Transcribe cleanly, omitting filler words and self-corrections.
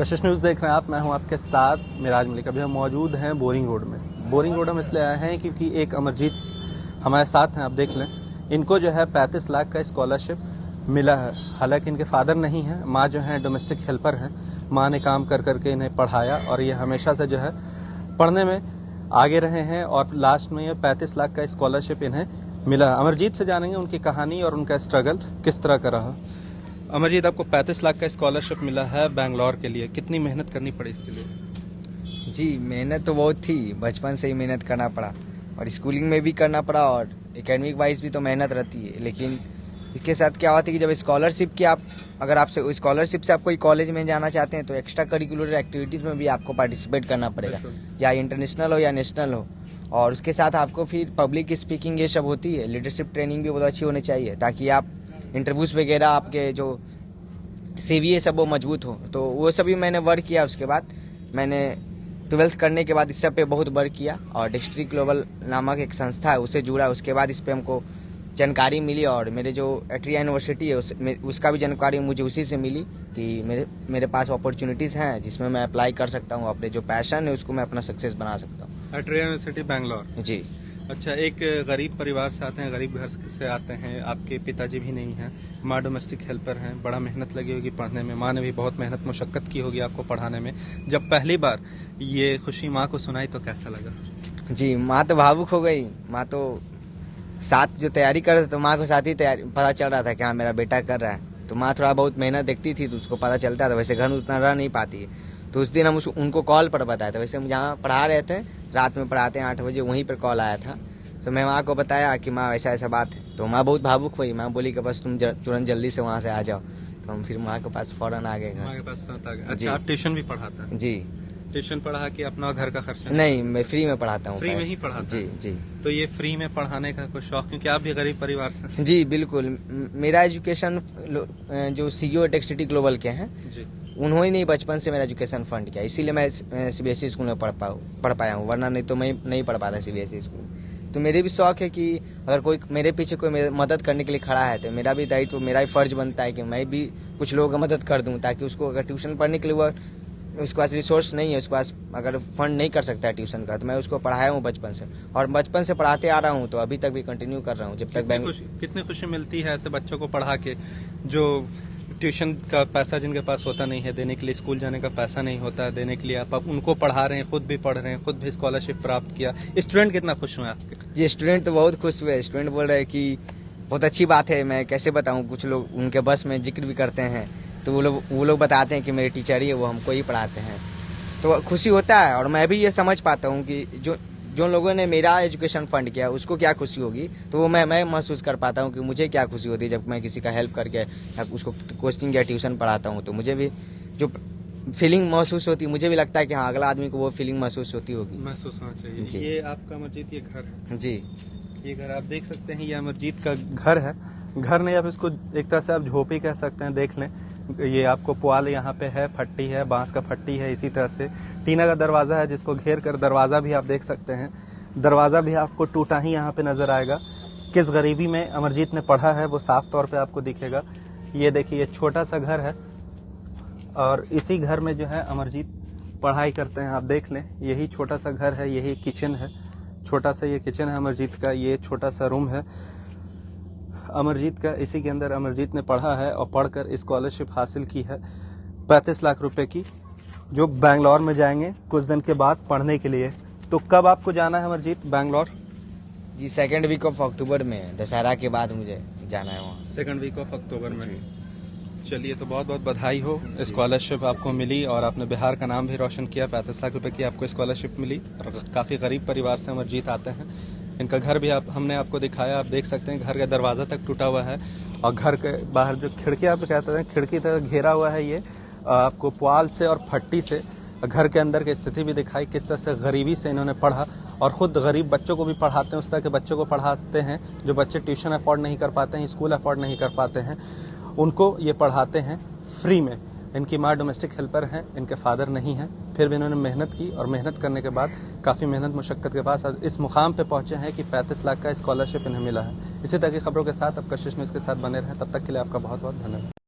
कशिश news देख रहे हैं आप। मैं हूं आपके साथ मिराज मलिक। अभी हम मौजूद हैं बोरिंग रोड में। बोरिंग रोड हम इसलिए आए हैं क्योंकि एक अमरजीत हमारे साथ हैं, आप देख लें। इनको जो है 35 लाख का स्कॉलरशिप मिला है। हालांकि इनके फादर नहीं हैं, माँ जो है डोमेस्टिक हेल्पर हैं। माँ ने काम कर करके इन्हें पढ़ाया और ये हमेशा से जो है पढ़ने में आगे रहे हैं और लास्ट में ये 35 लाख का स्कॉलरशिप इन्हें मिला। अमरजीत से जानेंगे उनकी कहानी और उनका स्ट्रगल किस तरह का रहा। अमरजीत, आपको 35 लाख का स्कॉलरशिप मिला है बैंगलोर के लिए, कितनी मेहनत करनी पड़ी इसके लिए? जी, मेहनत तो बहुत थी, बचपन से ही मेहनत करना पड़ा और स्कूलिंग में भी करना पड़ा और एकेडमिक वाइज भी तो मेहनत रहती है। लेकिन इसके साथ क्या होता है कि जब स्कॉलरशिप की अगर आपसे स्कॉलरशिप से आप कोई कॉलेज में जाना चाहते हैं तो एक्स्ट्रा करिकुलर एक्टिविटीज़ में भी आपको पार्टिसिपेट करना पड़ेगा, या इंटरनेशनल हो या नेशनल हो। और उसके साथ आपको फिर पब्लिक स्पीकिंग ये सब होती है, लीडरशिप ट्रेनिंग भी बहुत अच्छी होनी चाहिए ताकि आप इंटरव्यूज वगैरह आपके जो CV है सब वो मजबूत हो। तो वो सभी मैंने वर्क किया। उसके बाद मैंने 12th करने के बाद इस सब पे बहुत वर्क किया और डिस्ट्रिक्ट ग्लोबल नामक एक संस्था है उससे जुड़ा। उसके बाद इस पे हमको जानकारी मिली और मेरे जो एट्रिया यूनिवर्सिटी है उसका भी जानकारी मुझे उसी से मिली कि मेरे पास अपॉर्चुनिटीज़ हैं जिसमें मैं अप्लाई कर सकता हूँ। अपने जो पैशन है उसको मैं अपना सक्सेस बना सकता हूँ। एट्रिया यूनिवर्सिटी बैंगलोर। जी। अच्छा, एक गरीब परिवार से आते हैं, गरीब घर से आते हैं। आपके पिताजी भी नहीं हैं, माँ डोमेस्टिक हेल्पर हैं। बड़ा मेहनत लगी होगी पढ़ने में, माँ ने भी बहुत मेहनत मुशक्कत की होगी आपको पढ़ाने में। जब पहली बार ये खुशी माँ को सुनाई तो कैसा लगा? जी, माँ तो भावुक हो गई। माँ तो साथ जो तैयारी कर रहे थे तो माँ को साथ ही तैयारी पता चल रहा था कि हाँ मेरा बेटा कर रहा है। तो माँ थोड़ा बहुत मेहनत देखती थी तो उसको पता चलता था। वैसे घर में उतना रह नहीं पाती है तो उस दिन हम उनको कॉल पर बताया था। वैसे हम जहाँ पढ़ा रहे थे, रात में पढ़ाते हैं 8 बजे, वहीं पर कॉल आया था। तो मैं माँ को बताया कि माँ ऐसा ऐसा बात है। तो माँ बहुत भावुक हुई। माँ बोली कि बस तुम तुरंत जल्दी से वहाँ से आ जाओ। तो हम फिर माँ के पास फौरन आ गए। माँ के पास तुरंत आ गए। अच्छा, आप ट्यूशन भी पढ़ाता है? जी। ट्यूशन पढ़ा के अपना घर का खर्चा? नहीं, मैं फ्री में पढ़ाता हूँ। फ्री में ही पढ़ाता? जी जी। तो ये फ्री में पढ़ाने का कुछ शौक, क्योंकि आप भी गरीब परिवार से? जी बिल्कुल। मेरा एजुकेशन जो CEO टेक्सटी ग्लोबल के हैं जी, उन्होंने नहीं बचपन से मेरा एजुकेशन फंड किया, इसीलिए मैं CBSE स्कूल में पढ़ पाया हूँ, वरना नहीं तो मैं नहीं पढ़ पाता CBSE स्कूल। तो मेरे भी शौक है कि अगर कोई मेरे पीछे कोई मदद करने के लिए खड़ा है तो मेरा भी दायित्व, मेरा ही फर्ज बनता है कि मैं भी कुछ लोगों की मदद कर दूं, ताकि उसको अगर ट्यूशन पढ़ने के लिए उसके पास रिसोर्स नहीं है, उसके पास अगर फंड नहीं कर सकता है ट्यूशन का, तो मैं उसको पढ़ाया हूँ बचपन से और बचपन से पढ़ाते आ रहा हूँ। तो अभी तक भी कंटिन्यू कर रहा हूँ जब तक कितनी खुशी मिलती है ऐसे बच्चों को पढ़ा के, जो ट्यूशन का पैसा जिनके पास होता नहीं है देने के लिए, स्कूल जाने का पैसा नहीं होता है देने के लिए, आप उनको पढ़ा रहे हैं, खुद भी पढ़ रहे हैं, खुद भी स्कॉलरशिप प्राप्त किया। स्टूडेंट कितना खुश हुए आपके? जी, स्टूडेंट तो बहुत खुश हुए। स्टूडेंट बोल रहे हैं कि बहुत अच्छी बात है। मैं कैसे बताऊं, कुछ लोग उनके बस में जिक्र भी करते हैं तो वो लोग बताते हैं कि मेरे टीचर ही है, वो हमको ही पढ़ाते हैं। तो खुशी होता है और मैं भी ये समझ पाता हूँ कि जो लोगों ने मेरा एजुकेशन फंड किया उसको क्या खुशी होगी। तो वो मैं महसूस कर पाता हूँ कि मुझे क्या खुशी होती है जब मैं किसी का हेल्प करके या उसको कोचिंग या ट्यूशन पढ़ाता हूँ। तो मुझे भी जो फीलिंग महसूस होती है, मुझे भी लगता है कि हाँ अगला आदमी को वो फीलिंग महसूस होती होगी। महसूस होना चाहिए। ये आपका अमरजीत ये घर है? जी, ये घर आप देख सकते हैं, ये अमरजीत का घर है। घर नहीं, आप इसको एक तरह से आप झोपड़ी कह सकते हैं। देख लें, ये आपको पुआल यहाँ पे है, फट्टी है, बांस का फट्टी है, इसी तरह से टीना का दरवाजा है जिसको घेर कर दरवाजा भी आप देख सकते हैं। दरवाजा भी आपको टूटा ही यहाँ पे नजर आएगा। किस गरीबी में अमरजीत ने पढ़ा है वो साफ तौर पे आपको दिखेगा। ये देखिए, ये छोटा सा घर है और इसी घर में जो है अमरजीत पढ़ाई करते हैं। आप देख लें, यही छोटा सा घर है, यही किचन है, छोटा सा ये किचन है अमरजीत का, ये छोटा सा रूम है अमरजीत का। इसी के अंदर अमरजीत ने पढ़ा है और पढ़कर स्कॉलरशिप हासिल की है 35 लाख रुपए की, जो बैंगलोर में जाएंगे कुछ दिन के बाद पढ़ने के लिए। तो कब आपको जाना है अमरजीत बैंगलोर? जी, 2nd वीक ऑफ अक्टूबर में, दशहरा के बाद मुझे जाना है वहाँ। 2nd वीक ऑफ अक्टूबर में। चलिए, तो बहुत बहुत बधाई हो, स्कॉलरशिप आपको मिली और आपने बिहार का नाम भी रोशन किया। 35 लाख रुपए की आपको स्कॉलरशिप मिली और काफ़ी गरीब परिवार से अमरजीत आते हैं। इनका घर भी हमने आपको दिखाया, आप देख सकते हैं घर का दरवाज़ा तक टूटा हुआ है और घर के बाहर जो खिड़की आप कहते हैं, खिड़की तक घेरा हुआ है। ये आपको पुआल से और फट्टी से घर के अंदर की स्थिति भी दिखाई, किस तरह से गरीबी से इन्होंने पढ़ा और खुद गरीब बच्चों को भी पढ़ाते हैं। उस तरह के बच्चों को पढ़ाते हैं जो बच्चे ट्यूशन अफोर्ड नहीं कर पाते हैं, स्कूल अफोर्ड नहीं कर पाते हैं, उनको ये पढ़ाते हैं फ्री में। इनकी माँ डोमेस्टिक हेल्पर हैं, इनके फादर नहीं हैं, फिर भी इन्होंने मेहनत की और मेहनत करने के बाद काफ़ी मेहनत मुशक्कत के बाद इस मुकाम पे पहुंचे हैं कि 35 लाख का स्कॉलरशिप इन्हें मिला है। इसी तरह की खबरों के साथ अब कशिश न्यूज़ के साथ बने रहें। तब तक के लिए आपका बहुत बहुत धन्यवाद।